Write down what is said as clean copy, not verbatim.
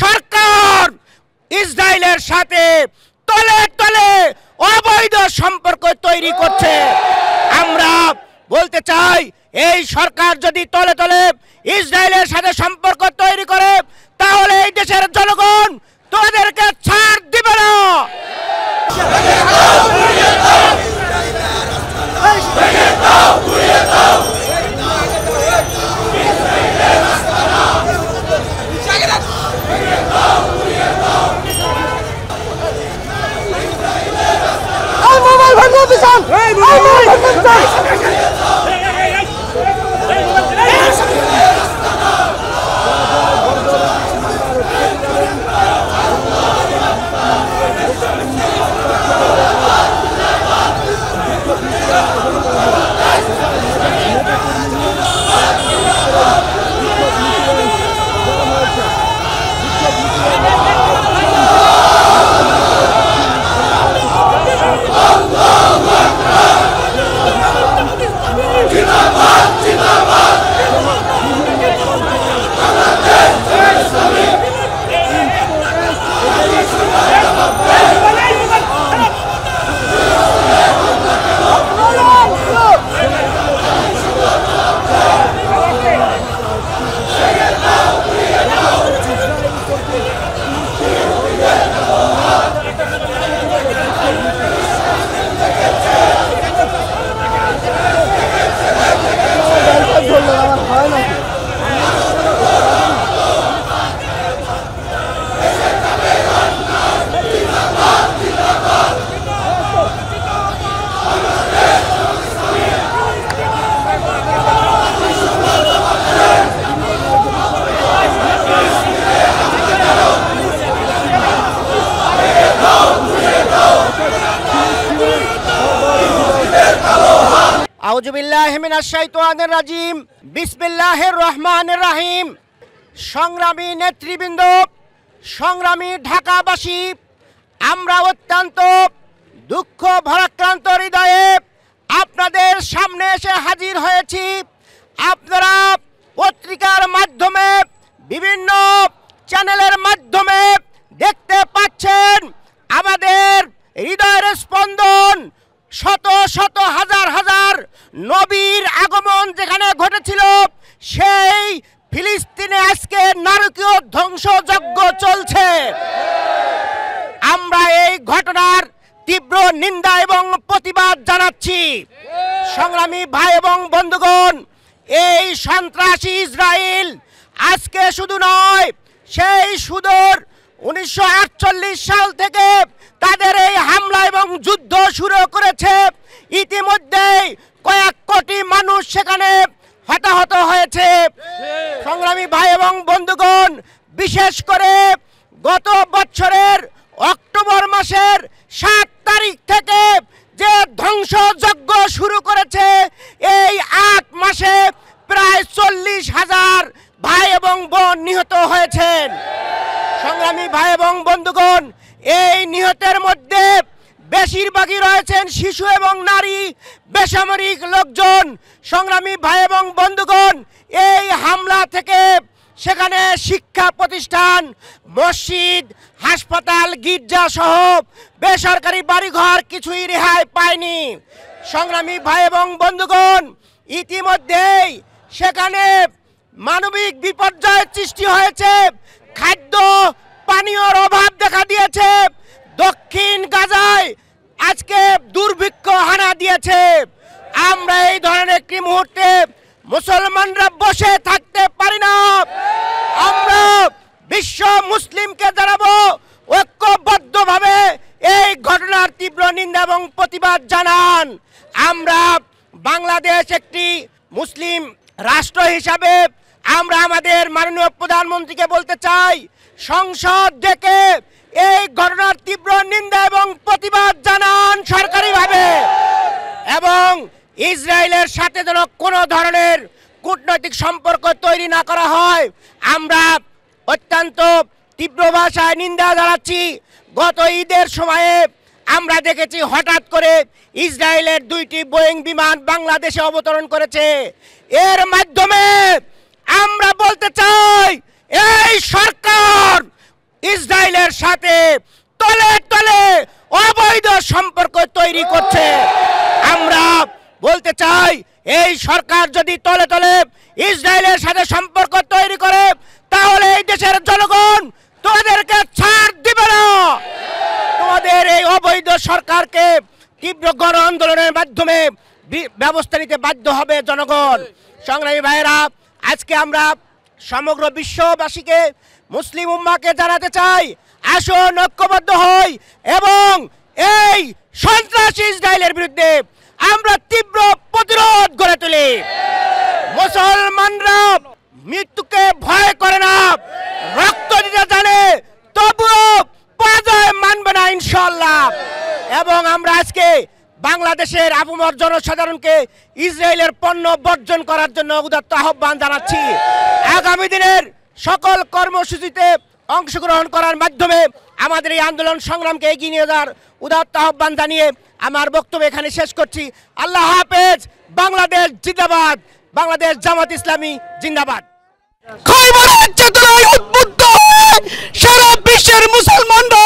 সরকার ইসরায়েলের সাথে তলে তলে অবৈধ সম্পর্ক তৈরি করছে। আমরা বলতে চাই, এই সরকার যদি তলে তলে ইসরায়েলের সাথে সম্পর্ক তৈরি করে, তাহলে এই দেশের জনগণ তাদেরকে ছাড় দিবে না। আউযুবিল্লাহি মিনাশ শাইতানির রাজিম। বিসমিল্লাহির রহমানির রহিম। সংগ্রামী নেতৃবৃন্দ, সংগ্রামী ঢাকাবাসী, আমরা অত্যন্ত দুঃখ ভারাক্রান্ত হৃদয়ে আপনাদের সামনে এসে হাজির হয়েছি। আপনারা পত্রিকার মাধ্যমে, বিভিন্ন চ্যানেলের মাধ্যমে দেখতে পাচ্ছেন আমাদের হৃদয়ের স্পন্দন, শত শত হাজার হাজার নবীর আগমন যেখানে ঘটেছিল, সেই ফিলিস্তিনে আজকে নারকীয় ধ্বংসযজ্ঞ চলছে। আমরা এই ঘটনার তীব্র নিন্দা এবং প্রতিবাদ জানাচ্ছি। সংগ্রামী ভাই এবং বন্ধুগণ, এই সন্ত্রাসী ইসরায়েল আজকে শুধু নয়, সেই সুদূর 1948 সাল থেকে তাদের এই হামলা এবং যুদ্ধ শুরু করেছে। ইতিমধ্যেই কয়েক কোটি মানুষ সেখানে হতাহত হয়েছে। সংগ্রামী ভাই এবং বন্ধুগণ, বিশেষ করে গত বছরের অক্টোবর মাসের 7 তারিখ থেকে যে ধ্বংসযজ্ঞ শুরু করেছে, এই 8 মাসে প্রায় 40,000 ভাই এবং বোন নিহত হয়েছেন। সংগ্রামী ভাই এবং বন্ধুগণ, এই নিহতের মধ্যে বেশিরভাগই রয়েছেন শিশু এবং নারী, বেসামরিক লোকজন। সংগ্রামী ভাই এবং বন্ধুগণ, এই হামলা থেকে সেখানে শিক্ষা প্রতিষ্ঠান, মসজিদ, হাসপাতাল, গির্জা সহ বেসরকারি বাড়িঘর কিছুই রেহাই পায়নি। সংগ্রামী ভাই এবং বন্ধুগণ, ইতিমধ্যেই সেখানে মানবিক বিপর্যয়ের সৃষ্টি হয়েছে। খাদ্য পানীয়র অভাব দেখা দিয়েছে। দক্ষিণ গাজায় আজকে দুর্ভিক্ষ হানা দিয়েছে। আমরা এই ধরনের একটি মুহূর্তে মুসলমানরা বসে থাকতে পারি না। আমরা বিশ্ব মুসলিমকে জানাবো, ঐক্যবদ্ধভাবে এই ঘটনার তীব্র নিন্দা এবং প্রতিবাদ জানান। আমরা বাংলাদেশ একটি মুসলিম রাষ্ট্র হিসাবে আমরা আমাদের মাননীয় প্রধানমন্ত্রীকে বলতে চাই, সংসদ ডেকে এই ঘটনার তীব্র নিন্দা এবং প্রতিবাদ জানান সরকারিভাবে, এবং ইসরায়েলের সাথে যেন কোনো ধরনের কূটনৈতিক সম্পর্ক তৈরি না করা হয়। আমরা অত্যন্ত তীব্র ভাষায় নিন্দা জানাচ্ছি। গত ঈদের সময়ে আমরা দেখেছি হঠাৎ করে ইসরায়েলের 2টি বোয়িং বিমান বাংলাদেশে অবতরণ করেছে। এর মাধ্যমে আমরা বলতে চাই, এই সরকার সম্পর্ক তৈরি করছে। আমরা বলতে চাই, এই সরকার যদি তলে তলে ইসরায়েলের সাথে সম্পর্ক তৈরি করে, তাহলে এই দেশের জনগণ তোমাদেরকে ছাড় দিবে না। তোমাদের এই অবৈধ সরকারকে তীব্র গণ আন্দোলনের মাধ্যমে ব্যবস্থা নিতে বাধ্য হবে জনগণ। সংগ্রামী ভাইয়েরা, আজকে আমরা সমগ্র বিশ্ববাসীকে, মুসলিম উম্মাহকে জানাতে চাই, আসুন ঐক্যবদ্ধ হই এবং এই সন্ত্রাসী ইসরায়েলের বিরুদ্ধে আমরা তীব্র প্রতিরোধ গড়ে তুলি। মুসলমানরা মৃত্যুকে ভয় করে না, রক্ত দিতে জানে, তবুও পরাজয় মানবে না ইনশাআল্লাহ। এবং আমরা আজকে বাংলাদেশের আপামর জনসাধারণকে ইসরায়েলের পণ্য বর্জন করার জন্য উদাত্ত আহ্বান জানাচ্ছি। আগামী দিনের সকল কর্মসূচিতে অংশগ্রহণ করার মাধ্যমে আমাদের এই আন্দোলন সংগ্রামকে এগিয়ে নিয়ে যাওয়ার উদাত্ত আহ্বান জানিয়ে আমার বক্তব্য এখানে শেষ করছি। আল্লাহ হাফেজ। বাংলাদেশ জিন্দাবাদ। বাংলাদেশ জামাত ইসলামী জিন্দাবাদ। খৈবরের চেতনায় উদ্বুদ্ধ হয়ে সারা বিশ্বের মুসলমানরা